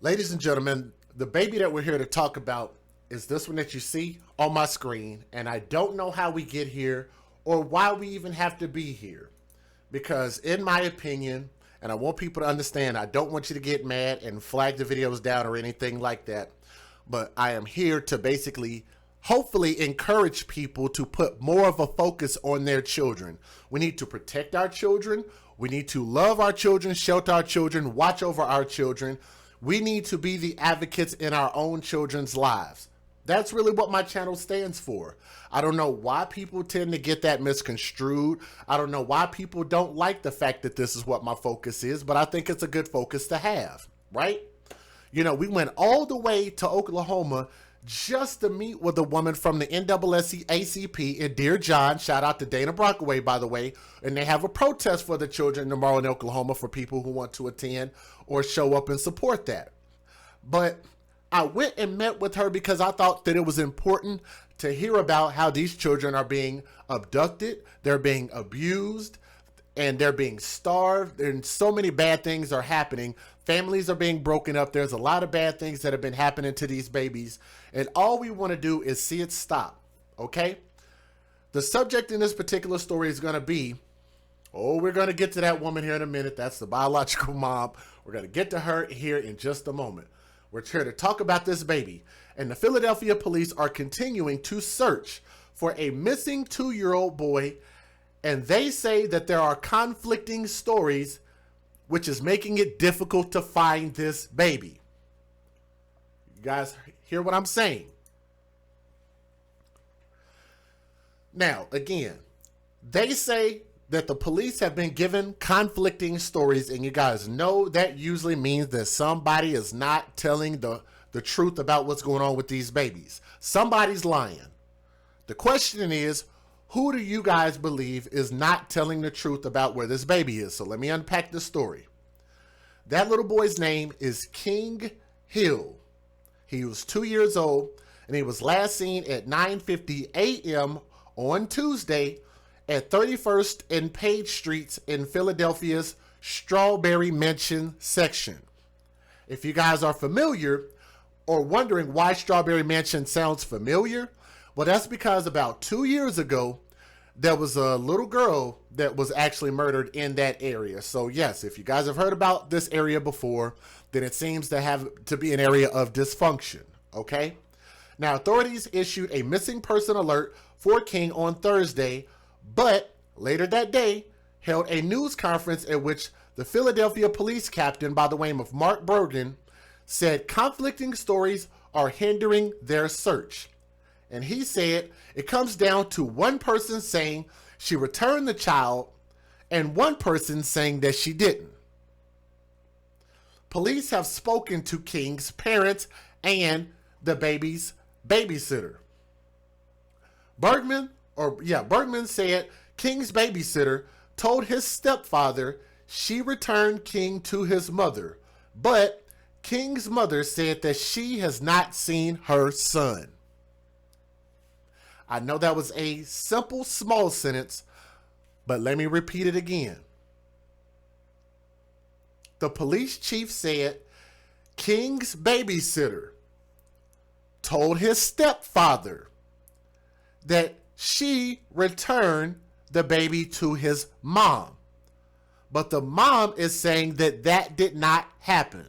Ladies and gentlemen, the baby that we're here to talk about is this one that you see on my screen, and I don't know how we get here or why we even have to be here. Because, in my opinion, and I want people to understand, I don't want you to get mad and flag the videos down or anything like that, but I am here to basically hopefully encourage people to put more of a focus on their children. We need to protect our children. We need to love our children, shelter our children, watch over our children. We need to be the advocates in our own children's lives. That's really what my channel stands for. I don't know why people tend to get that misconstrued. I don't know why people don't like the fact that this is what my focus is, but I think it's a good focus to have, right? You know, we went all the way to Oklahoma just to meet with a woman from the NAACP in Dear John. Shout out to Dana Brockaway, by the way. And they have a protest for the children tomorrow in Oklahoma for people who want to attend or show up and support that. But I went and met with her because I thought that it was important to hear about how these children are being abducted, they're being abused, and they're being starved, and so many bad things are happening. Families are being broken up. There's a lot of bad things that have been happening to these babies, and all we want to do is see it stop, okay? The subject in this particular story is going to be, we're going to get to that woman here in a minute. That's the biological mom. We're going to get to her here in just a moment. We're here to talk about this baby, and the Philadelphia police are continuing to search for a missing 2-year-old boy, and they say that there are conflicting stories, which is making it difficult to find this baby. You guys hear what I'm saying? Now, again, they say that the police have been given conflicting stories, and you guys know that usually means that somebody is not telling the truth about what's going on with these babies. Somebody's lying. The question is, who do you guys believe is not telling the truth about where this baby is? So let me unpack the story. That little boy's name is King Hill. He was 2 years old, and he was last seen at 9:50 a.m. on Tuesday at 31st and Page Streets in Philadelphia's Strawberry Mansion section. If you guys are familiar or wondering why Strawberry Mansion sounds familiar, well, that's because about 2 years ago, there was a little girl that was actually murdered in that area. So yes, if you guys have heard about this area before, then it seems to have to be an area of dysfunction, okay? Now, authorities issued a missing person alert for King on Thursday, but later that day held a news conference at which the Philadelphia police captain by the name of Mark Brogan said conflicting stories are hindering their search. And he said it comes down to one person saying she returned the child and one person saying that she didn't. Police have spoken to King's parents and the baby's babysitter. Bergman said King's babysitter told his stepfather she returned King to his mother, but King's mother said that she has not seen her son. I know that was a simple, small sentence, but let me repeat it again. The police chief said King's babysitter told his stepfather that she returned the baby to his mom. But the mom is saying that that did not happen.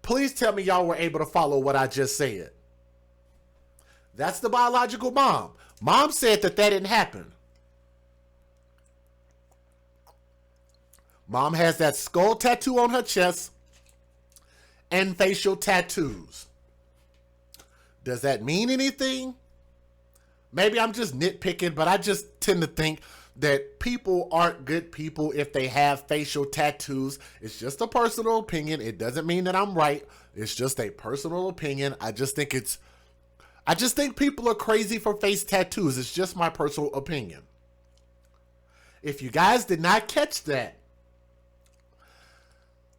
Please tell me y'all were able to follow what I just said. That's the biological mom. Mom said that that didn't happen. Mom has that skull tattoo on her chest and facial tattoos. Does that mean anything? Maybe I'm just nitpicking, but I just tend to think that people aren't good people if they have facial tattoos. It's just a personal opinion. It doesn't mean that I'm right. It's just a personal opinion. I just think people are crazy for face tattoos. It's just my personal opinion. If you guys did not catch that,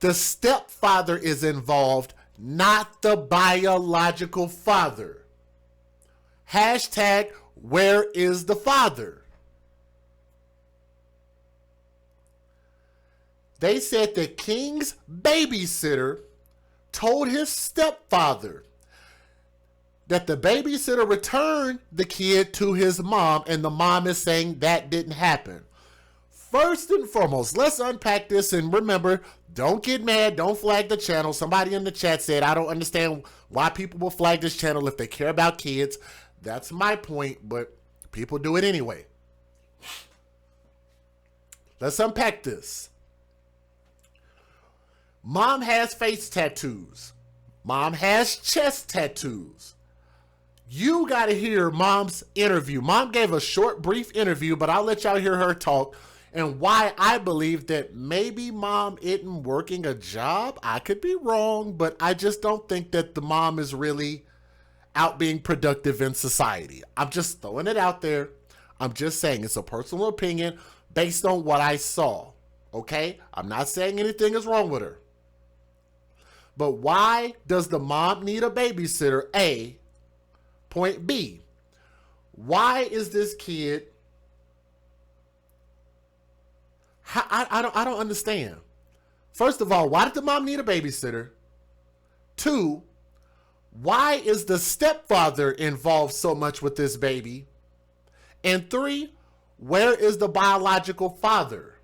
the stepfather is involved, not the biological father. Hashtag, where is the father? They said that King's babysitter told his stepfather that the babysitter returned the kid to his mom, and the mom is saying that didn't happen. First and foremost, let's unpack this, and remember, don't get mad, don't flag the channel. Somebody in the chat said, I don't understand why people will flag this channel if they care about kids. That's my point, but people do it anyway. Let's unpack this. Mom has face tattoos. Mom has chest tattoos. You got to hear Mom's interview. Mom gave a short, brief interview, but I'll let y'all hear her talk and why I believe that maybe Mom isn't working a job. I could be wrong, but I just don't think that the mom is really out being productive in society. I'm just throwing it out there. I'm just saying it's a personal opinion based on what I saw. Okay? I'm not saying anything is wrong with her. But why does the mom need a babysitter? A. Point B. Why is this kid... I don't understand. First of all, why did the mom need a babysitter? 2, why is the stepfather involved so much with this baby? And 3, where is the biological father?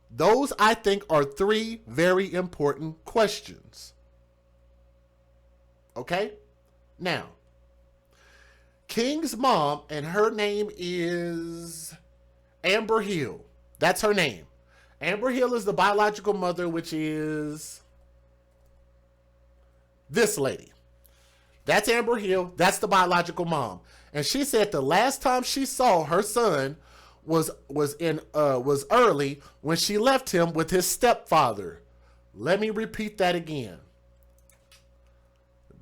Those, I think, are 3 very important questions. Okay? Now, King's mom, and her name is Amber Hill. That's her name. Amber Hill is the biological mother, which is this lady. That's Amber Hill. That's the biological mom. And she said the last time she saw her son was early when she left him with his stepfather. Let me repeat that again.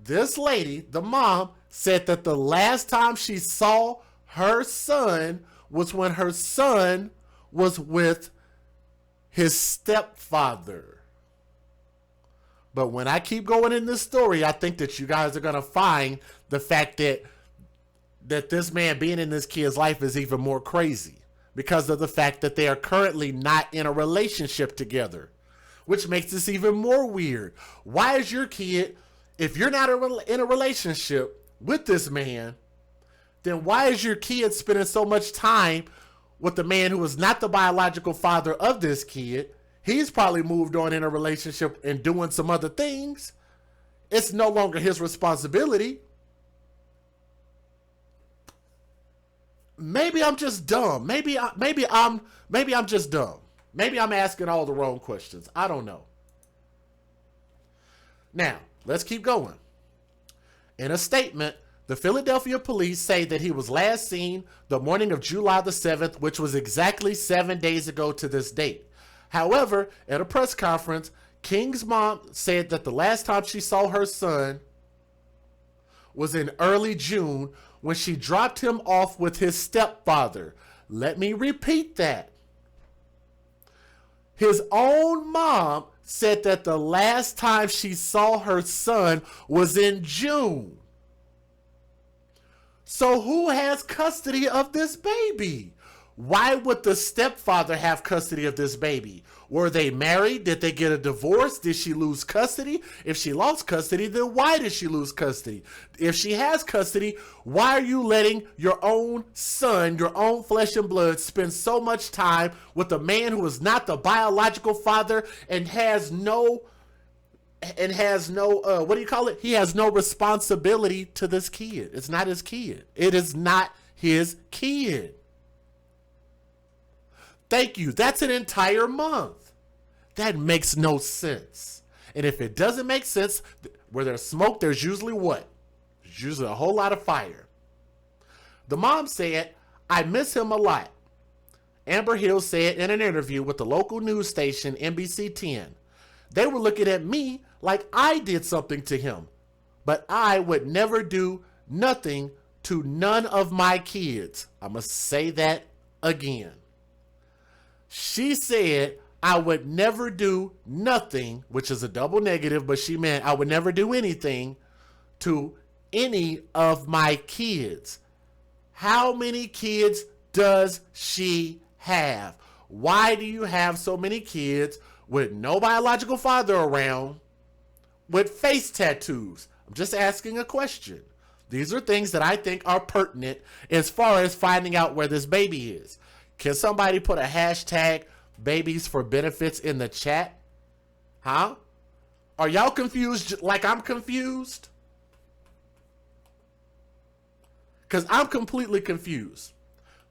This lady, the mom, said that the last time she saw her son was when her son was with his stepfather. But when I keep going in this story, I think that you guys are going to find the fact that this man being in this kid's life is even more crazy because of the fact that they are currently not in a relationship together, which makes this even more weird. Why is your kid, if you're not in a relationship with this man, then why is your kid spending so much time with the man who is not the biological father of this kid? He's probably moved on in a relationship and doing some other things. It's no longer his responsibility. Maybe I'm just dumb. Maybe I'm just dumb. Maybe I'm asking all the wrong questions. I don't know. Now, let's keep going. In a statement, the Philadelphia police say that he was last seen the morning of July the 7th, which was exactly 7 days ago to this date. However, at a press conference, King's mom said that the last time she saw her son was in early June when she dropped him off with his stepfather. Let me repeat that. His own mom said that the last time she saw her son was in June. So who has custody of this baby? Why would the stepfather have custody of this baby? Were they married? Did they get a divorce? Did she lose custody? If she lost custody, then why did she lose custody? If she has custody, why are you letting your own son, your own flesh and blood, spend so much time with a man who is not the biological father and has no what do you call it? He has no responsibility to this kid. It's not his kid. It is not his kid. Thank you. That's an entire month. That makes no sense. And if it doesn't make sense, where there's smoke, there's usually what? There's usually a whole lot of fire. The mom said, I miss him a lot. Amber Hill said in an interview with the local news station NBC 10. They were looking at me like I did something to him, but I would never do nothing to none of my kids. I must say that again. She said, I would never do nothing, which is a double negative, but she meant I would never do anything to any of my kids. How many kids does she have? Why do you have so many kids with no biological father around, with face tattoos? I'm just asking a question. These are things that I think are pertinent as far as finding out where this baby is. Can somebody put a hashtag babies for benefits in the chat? Huh? Are y'all confused like I'm confused? Because I'm completely confused.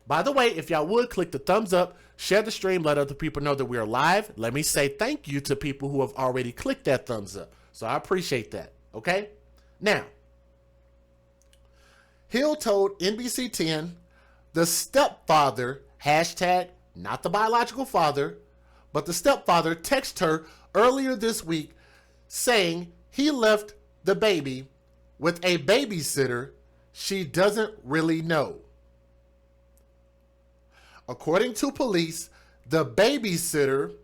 By the way, if y'all would click the thumbs up, share the stream, let other people know that we are live. Let me say thank you to people who have already clicked that thumbs up. So I appreciate that. Okay? Now, Hill told NBC 10 the stepfather, hashtag not the biological father, but the stepfather texted her earlier this week saying he left the baby with a babysitter she doesn't really know. According to police, the babysitter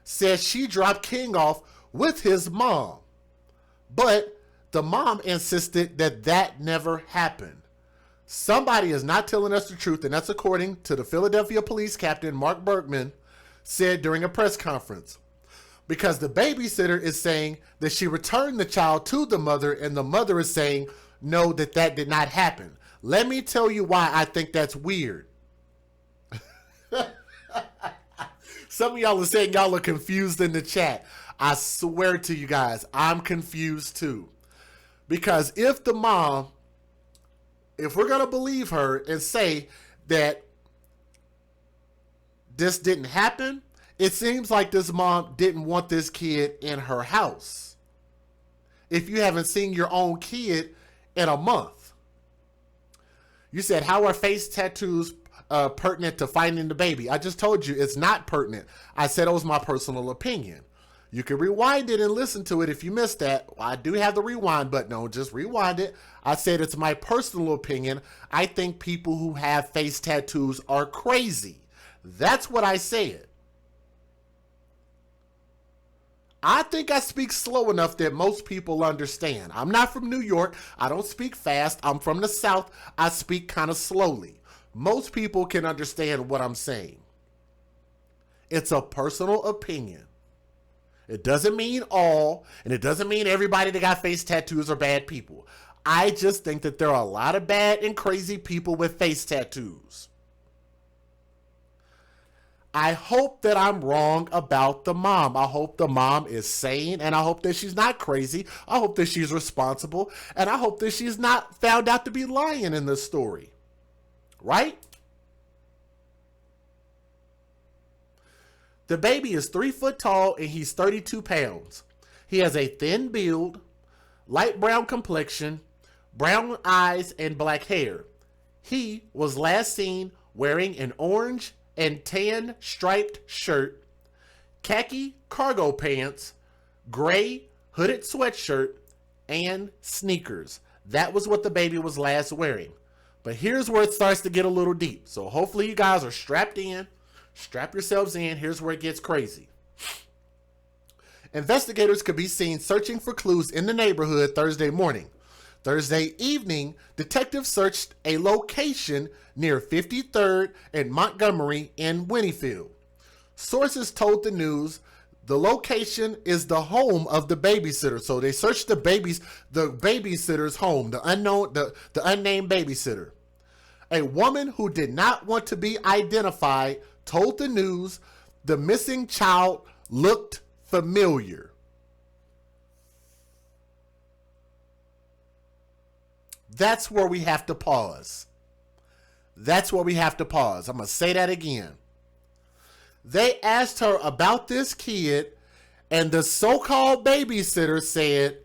says she dropped King off with his mom, but the mom insisted that that never happened. Somebody is not telling us the truth, and that's according to the Philadelphia police captain, Mark Bergman, said during a press conference. Because the babysitter is saying that she returned the child to the mother, and the mother is saying, no, that did not happen. Let me tell you why I think that's weird. Some of y'all are saying y'all are confused in the chat. I swear to you guys, I'm confused too. Because if we're going to believe her and say that this didn't happen, it seems like this mom didn't want this kid in her house. If you haven't seen your own kid in a month. You said, how are face tattoos pertinent to finding the baby? I just told you it's not pertinent. I said it was my personal opinion. You can rewind it and listen to it if you missed that. I do have the rewind button on. Just rewind it. I said it's my personal opinion. I think people who have face tattoos are crazy. That's what I said. I think I speak slow enough that most people understand. I'm not from New York. I don't speak fast. I'm from the South. I speak kind of slowly. Most people can understand what I'm saying. It's a personal opinion. It doesn't mean all, and it doesn't mean everybody that got face tattoos are bad people. I just think that there are a lot of bad and crazy people with face tattoos. I hope that I'm wrong about the mom. I hope the mom is sane, and I hope that she's not crazy. I hope that she's responsible, and I hope that she's not found out to be lying in this story. Right? The baby is 3 foot tall and he's 32 pounds. He has a thin build, light brown complexion, brown eyes, and black hair. He was last seen wearing an orange and tan striped shirt, khaki cargo pants, gray hooded sweatshirt, and sneakers. That was what the baby was last wearing. But here's where it starts to get a little deep. So hopefully you guys are strapped in. Strap yourselves in. Here's where it gets crazy. Investigators could be seen searching for clues in the neighborhood Thursday morning. Thursday evening, detectives searched a location near 53rd and Montgomery in Winniefield. Sources told the news the location is the home of the babysitter. So they searched the babysitter's home, the unnamed babysitter. A woman who did not want to be identified told the news the missing child looked familiar. That's where we have to pause. That's where we have to pause. I'm going to say that again. They asked her about this kid, and the so-called babysitter said,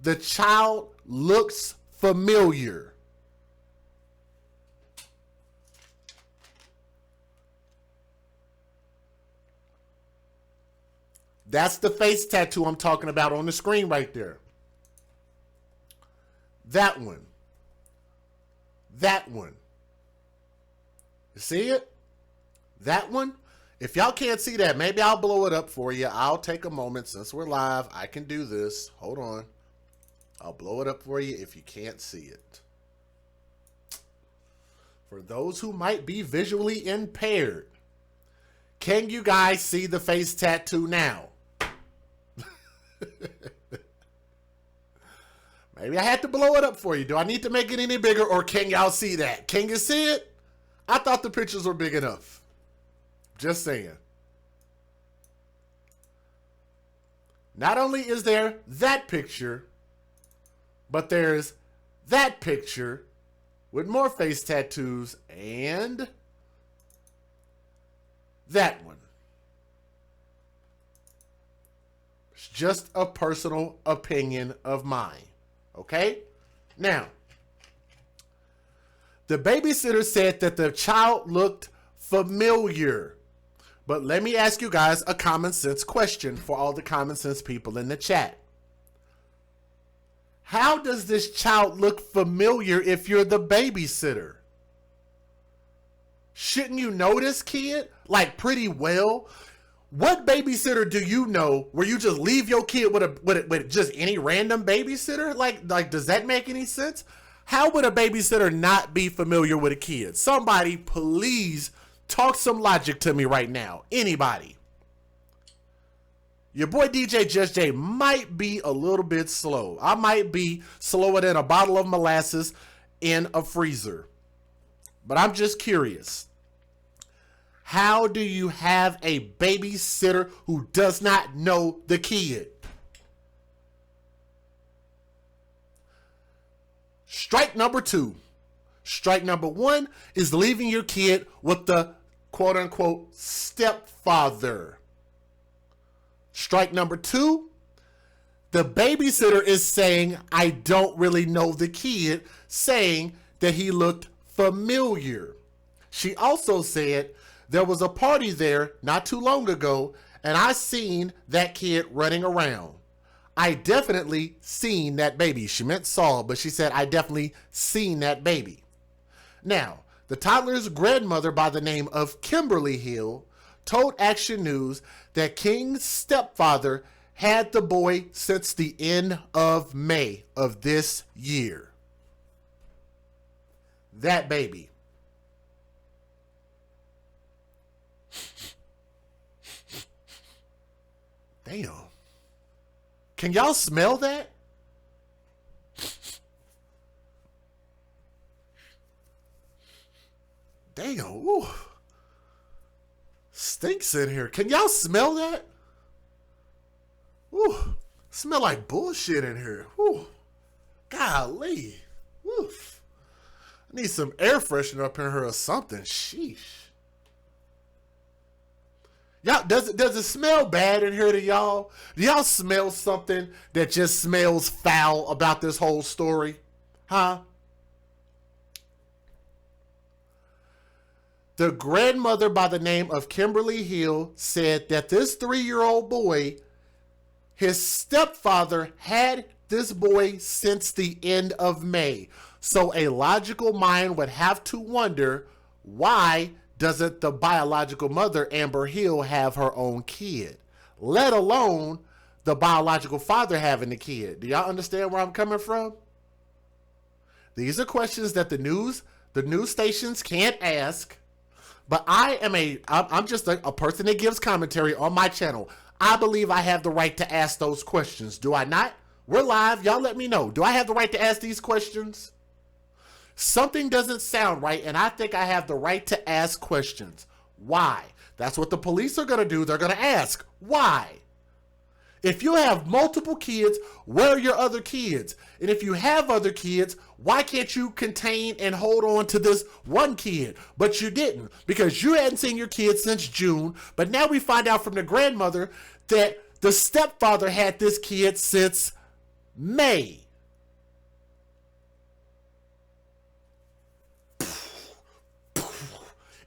the child looks familiar. That's the face tattoo I'm talking about on the screen right there. That one. That one. You see it? That one? If y'all can't see that, maybe I'll blow it up for you. I'll take a moment. Since we're live, I can do this. Hold on. I'll blow it up for you if you can't see it. For those who might be visually impaired, can you guys see the face tattoo now? Maybe I had to blow it up for you. Do I need to make it any bigger, or can y'all see that? Can you see it? I thought the pictures were big enough. Just saying. Not only is there that picture, but there's that picture with more face tattoos and that one. It's just a personal opinion of mine. Okay? Now, the babysitter said that the child looked familiar. But let me ask you guys a common sense question for all the common sense people in the chat. How does this child look familiar if you're the babysitter? Shouldn't you know this kid like pretty well? What babysitter do you know where you just leave your kid with just any random babysitter? Like, does that make any sense? How would a babysitter not be familiar with a kid? Somebody please talk some logic to me right now. Anybody. Your boy DJ Just J might be a little bit slow. I might be slower than a bottle of molasses in a freezer. But I'm just curious. How do you have a babysitter who does not know the kid? Strike number 2. Strike number 1 is leaving your kid with the quote unquote stepfather. Strike number 2, the babysitter is saying, I don't really know the kid, saying that he looked familiar. She also said, there was a party there not too long ago, and I seen that kid running around. I definitely seen that baby. She meant saw, but she said, I definitely seen that baby. Now, the toddler's grandmother by the name of Kimberly Hill told Action News that King's stepfather had the boy since the end of May of this year. That baby. Damn. Can y'all smell that? Damn. Ooh. Stinks in here. Can y'all smell that? Ooh. Smell like bullshit in here. Ooh. Golly. Oof. I need some air freshener up in here or something. Sheesh. Y'all, does it smell bad in here to y'all? Do y'all smell something that just smells foul about this whole story? Huh? The grandmother by the name of Kimberly Hill said that this 3-year-old boy, his stepfather had this boy since the end of May. So a logical mind would have to wonder, why doesn't the biological mother, Amber Hill, have her own kid? Let alone the biological father having the kid. Do y'all understand where I'm coming from? These are questions that the news stations can't ask. But I'm just a person that gives commentary on my channel. I believe I have the right to ask those questions. Do I not? We're live. Y'all let me know. Do I have the right to ask these questions? Something doesn't sound right, and I think I have the right to ask questions. Why? That's what the police are going to do. They're going to ask, why? If you have multiple kids, where are your other kids? And if you have other kids, why can't you contain and hold on to this one kid? But you didn't, because you hadn't seen your kids since June. But now we find out from the grandmother that the stepfather had this kid since May.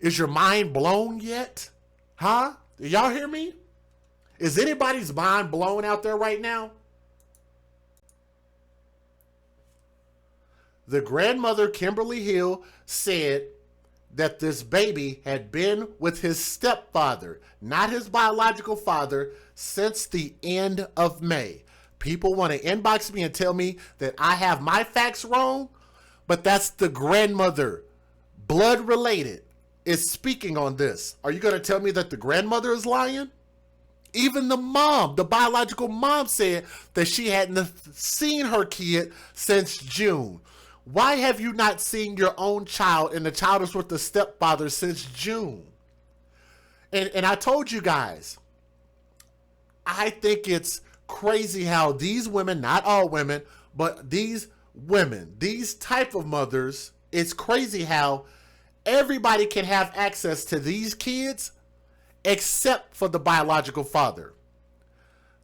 Is your mind blown yet? Huh? Do y'all hear me? Is anybody's mind blown out there right now? The grandmother, Kimberly Hill, said that this baby had been with his stepfather, not his biological father, since the end of May. People want to inbox me and tell me that I have my facts wrong, but that's the grandmother, blood related, is speaking on this. Are you going to tell me that the grandmother is lying? Even the mom, the biological mom, said that she hadn't seen her kid since June. Why have you not seen your own child and the child is with the stepfather since June? And I told you guys, I think it's crazy how these women, not all women, but these women, these type of mothers, it's crazy how everybody can have access to these kids except for the biological father.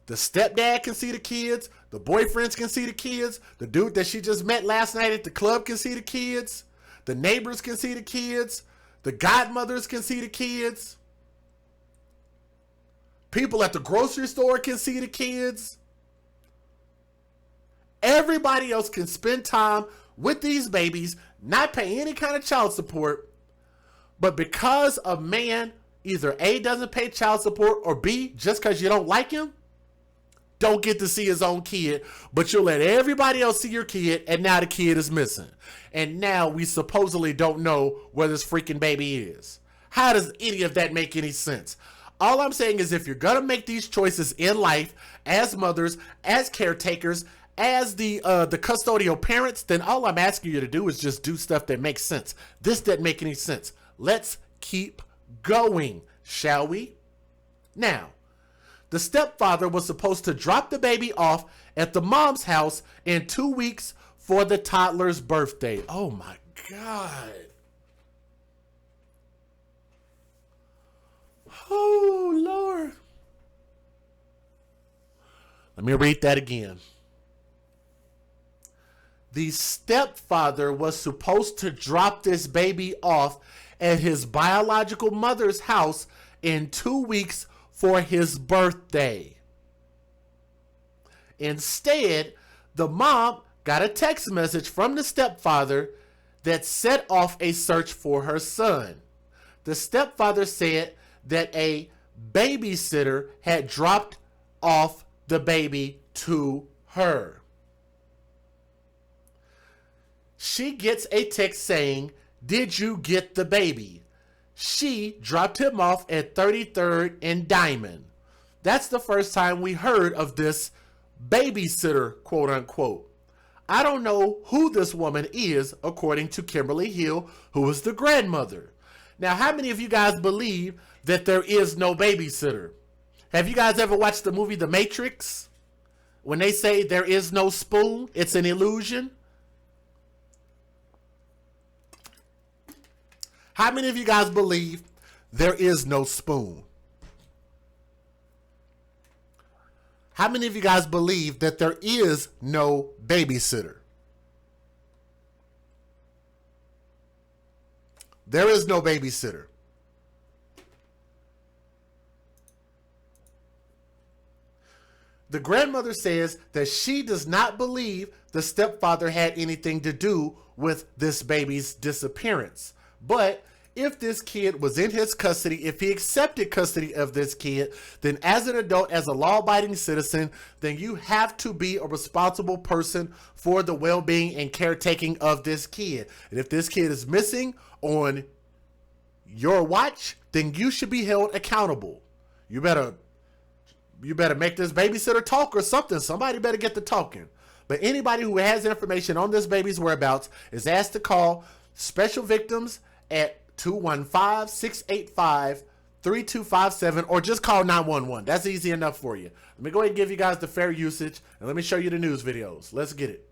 The stepdad can see the kids, the boyfriends can see the kids, the dude that she just met last night at the club can see the kids, the neighbors can see the kids, the godmothers can see the kids, people at the grocery store can see the kids. Everybody else can spend time with these babies, not pay any kind of child support, but because a man either A, doesn't pay child support, or B, just because you don't like him, don't get to see his own kid, but you'll let everybody else see your kid, and now the kid is missing. And now we supposedly don't know where this freaking baby is. How does any of that make any sense? All I'm saying is if you're going to make these choices in life as mothers, as caretakers, as the custodial parents, then all I'm asking you to do is just do stuff that makes sense. This doesn't make any sense. Let's keep going, shall we? Now, the stepfather was supposed to drop the baby off at the mom's house in 2 weeks for the toddler's birthday. Oh my God. Oh, Lord. Let me read that again. The stepfather was supposed to drop this baby off at his biological mother's house in 2 weeks for his birthday. Instead, the mom got a text message from the stepfather that set off a search for her son. The stepfather said that a babysitter had dropped off the baby to her. She gets a text saying, "Did you get the baby?" She dropped him off at 33rd and Diamond. That's the first time we heard of this babysitter, quote unquote. I don't know who this woman is, according to Kimberly Hill, who is the grandmother. Now, how many of you guys believe that there is no babysitter? Have you guys ever watched the movie The Matrix? When they say there is no spoon, it's an illusion. How many of you guys believe there is no spoon? How many of you guys believe that there is no babysitter? There is no babysitter. The grandmother says that she does not believe the stepfather had anything to do with this baby's disappearance. But if this kid was in his custody, if he accepted custody of this kid, then as an adult, as a law-abiding citizen, then you have to be a responsible person for the well-being and caretaking of this kid. And if this kid is missing on your watch, then you should be held accountable. You better make this babysitter talk or something. Somebody better get to talking. But anybody who has information on this baby's whereabouts is asked to call Special Victims at 215-685-3257 or just call 911. That's easy enough for you. Let me go ahead and give you guys the fair usage and let me show you the news videos. Let's get it.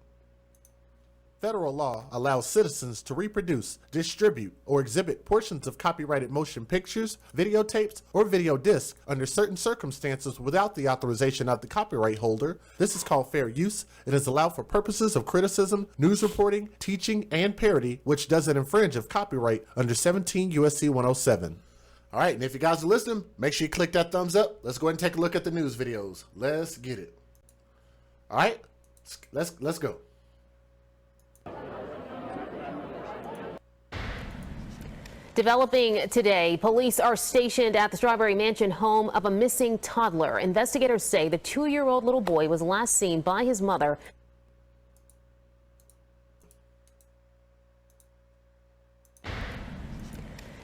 Federal law allows citizens to reproduce, distribute, or exhibit portions of copyrighted motion pictures, videotapes, or video discs under certain circumstances without the authorization of the copyright holder. This is called fair use. It is allowed for purposes of criticism, news reporting, teaching, and parody, which doesn't infringe of copyright under 17 U.S.C. 107. All right, and if you guys are listening, make sure you click that thumbs up. Let's go ahead and take a look at the news videos. Let's get it. All right, let's go. Developing today, police are stationed at the Strawberry Mansion home of a missing toddler. Investigators say the 2-year-old little boy was last seen by his mother.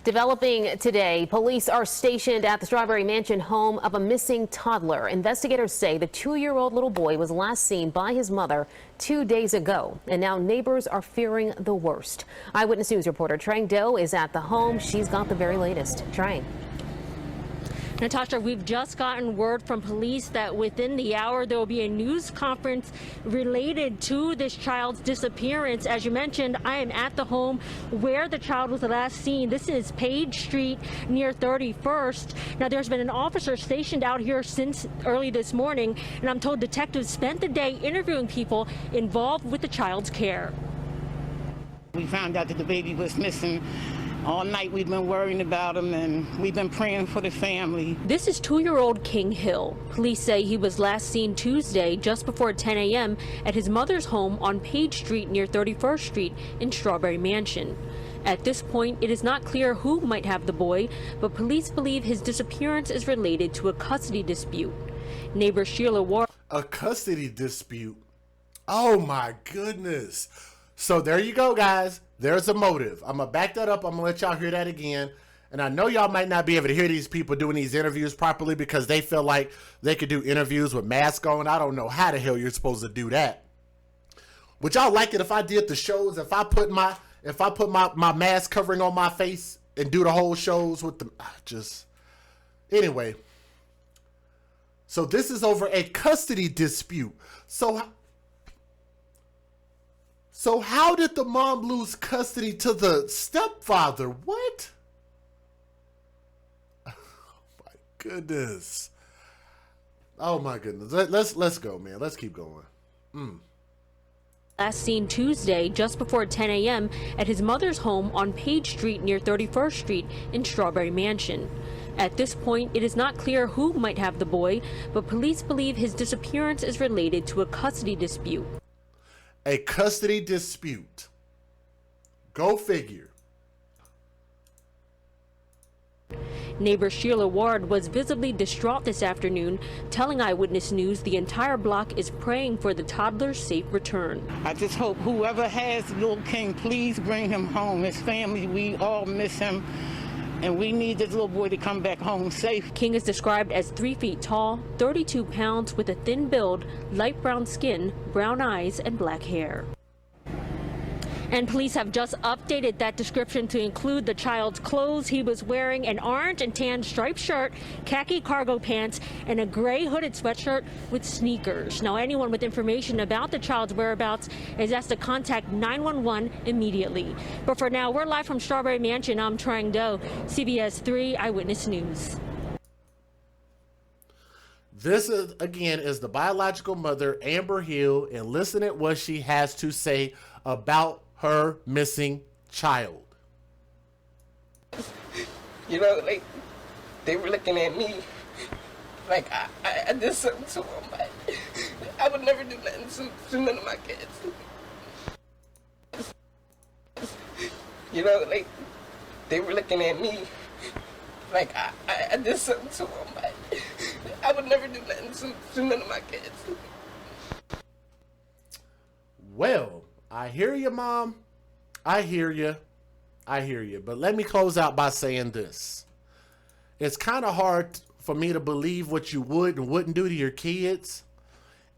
Developing today, police are stationed at the Strawberry Mansion home of a missing toddler. Investigators say the 2-year-old little boy was last seen by his mother 2 days ago, and now neighbors are fearing the worst. Eyewitness News reporter Trang Do is at the home. She's got the very latest. Trang. Natasha, we've just gotten word from police that within the hour there will be a news conference related to this child's disappearance. As you mentioned, I am at the home where the child was last seen. This is Page Street near 31st. Now, there's been an officer stationed out here since early this morning, and I'm told detectives spent the day interviewing people involved with the child's care. We found out that the baby was missing. All night we've been worrying about him, and we've been praying for the family. This is 2-year-old King Hill. Police say he was last seen Tuesday just before 10 a.m. at his mother's home on Page Street near 31st Street in Strawberry Mansion. At this point, it is not clear who might have the boy, but police believe his disappearance is related to a custody dispute. Neighbor Sheila Ward. A custody dispute? Oh my goodness. So there you go, guys. There's a motive. I'm going to back that up. I'm going to let y'all hear that again. And I know y'all might not be able to hear these people doing these interviews properly because they feel like they could do interviews with masks on. I don't know how the hell you're supposed to do that. Would y'all like it if I did the shows, if I put my mask covering on my face and do the whole shows with the anyway. So this is over a custody dispute. So how did the mom lose custody to the stepfather? What? Oh my goodness. Oh my goodness. Let's go, man. Let's keep going. Last seen Tuesday just before 10 a.m. at his mother's home on Page Street near 31st Street in Strawberry Mansion. At this point, it is not clear who might have the boy, but police believe his disappearance is related to a custody dispute. A custody dispute. Go figure. Neighbor Sheila Ward was visibly distraught this afternoon, telling Eyewitness News the entire block is praying for the toddler's safe return. I just hope whoever has little King, please bring him home. His family, we all miss him, and we need this little boy to come back home safe. King is described as 3 feet tall, 32 pounds, with a thin build, light brown skin, brown eyes, and black hair. And police have just updated that description to include the child's clothes. He was wearing an orange and tan striped shirt, khaki cargo pants, and a gray hooded sweatshirt with sneakers. Now, anyone with information about the child's whereabouts is asked to contact 911 immediately. But for now, we're live from Strawberry Mansion. I'm Trang Do, CBS 3 Eyewitness News. This is, again, is the biological mother, Amber Hill, and listen at what she has to say about her missing child. You know, like, they were looking at me like I did something to them. I would never do nothing to none of my kids. You know, like, they were looking at me like I did something to them. I would never do nothing to none of my kids. Well, I hear you, Mom. I hear you. But let me close out by saying this. It's kind of hard for me to believe what you would and wouldn't do to your kids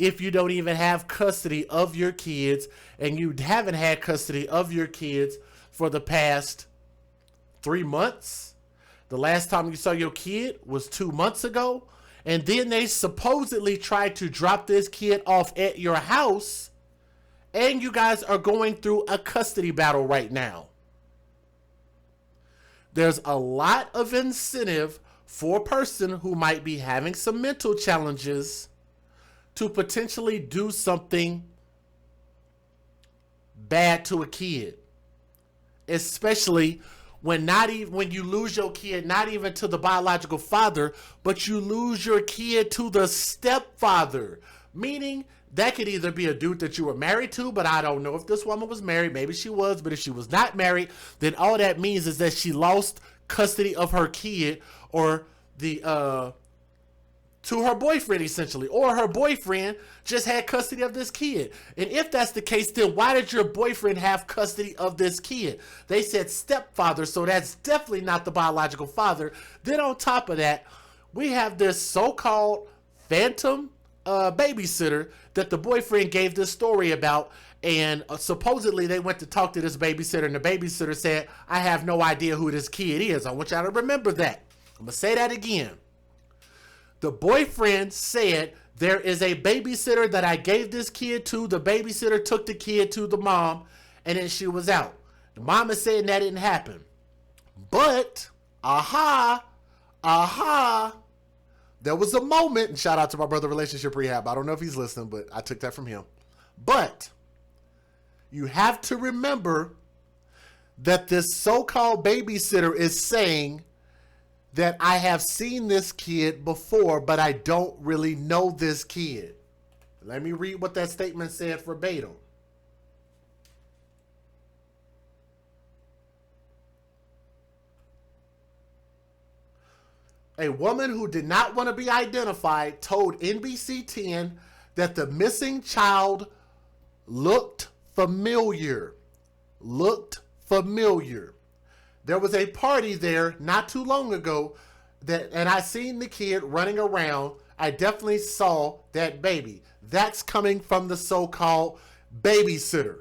if you don't even have custody of your kids, and you haven't had custody of your kids for the past 3 months. The last time you saw your kid was 2 months ago. And then they supposedly tried to drop this kid off at your house. And you guys are going through a custody battle right now. There's a lot of incentive for a person who might be having some mental challenges to potentially do something bad to a kid. Especially when you lose your kid, not even to the biological father, but you lose your kid to the stepfather. Meaning that could either be a dude that you were married to, but I don't know if this woman was married. Maybe she was, but if she was not married, then all that means is that she lost custody of her kid, or the to her boyfriend, essentially, or her boyfriend just had custody of this kid. And if that's the case, then why did your boyfriend have custody of this kid? They said stepfather, so that's definitely not the biological father. Then on top of that, we have this so-called phantom babysitter that the boyfriend gave this story about, and supposedly they went to talk to this babysitter, and the babysitter said, I have no idea who this kid is. I want y'all to remember that. I'm gonna say that again. The boyfriend said, there is a babysitter that I gave this kid to. The babysitter took the kid to the mom, and then she was out. The mom is saying that didn't happen. But, there was a moment, and shout out to my brother Relationship Rehab. I don't know if he's listening, but I took that from him. But you have to remember that this so-called babysitter is saying that I have seen this kid before, but I don't really know this kid. Let me read what that statement said verbatim. A woman who did not want to be identified told NBC 10 that the missing child looked familiar. There was a party there not too long ago and I seen the kid running around. I definitely saw that baby. That's coming from the so-called babysitter.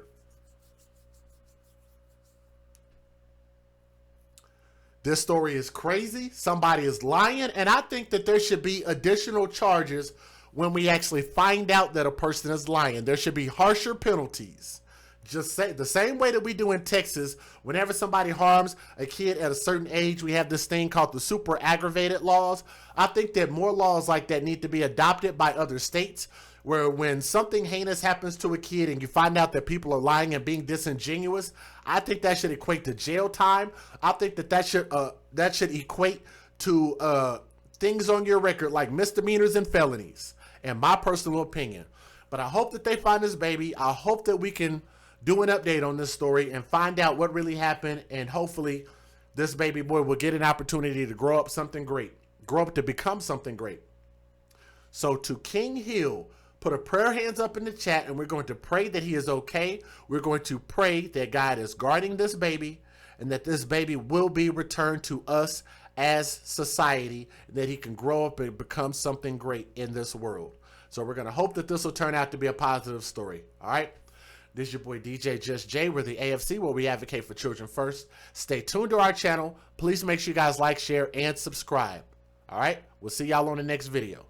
This story is crazy. Somebody is lying, and I think that there should be additional charges when we actually find out that a person is lying. There should be harsher penalties. Just say the same way that we do in Texas. Whenever somebody harms a kid at a certain age, we have this thing called the super aggravated laws. I think that more laws like that need to be adopted by other states, where when something heinous happens to a kid and you find out that people are lying and being disingenuous, I think that should equate to jail time. I think that should equate to things on your record like misdemeanors and felonies, in my personal opinion. But I hope that they find this baby. I hope that we can do an update on this story and find out what really happened, and hopefully this baby boy will get an opportunity to grow up something great, grow up to become something great. So to King Hill, put a prayer hands up in the chat, and we're going to pray that he is okay. We're going to pray that God is guarding this baby and that this baby will be returned to us as society, and that he can grow up and become something great in this world. So we're going to hope that this will turn out to be a positive story. All right. This is your boy DJ Just Jay. We're the AFC, where we advocate for children first. Stay tuned to our channel. Please make sure you guys like, share, and subscribe. All right. We'll see y'all on the next video.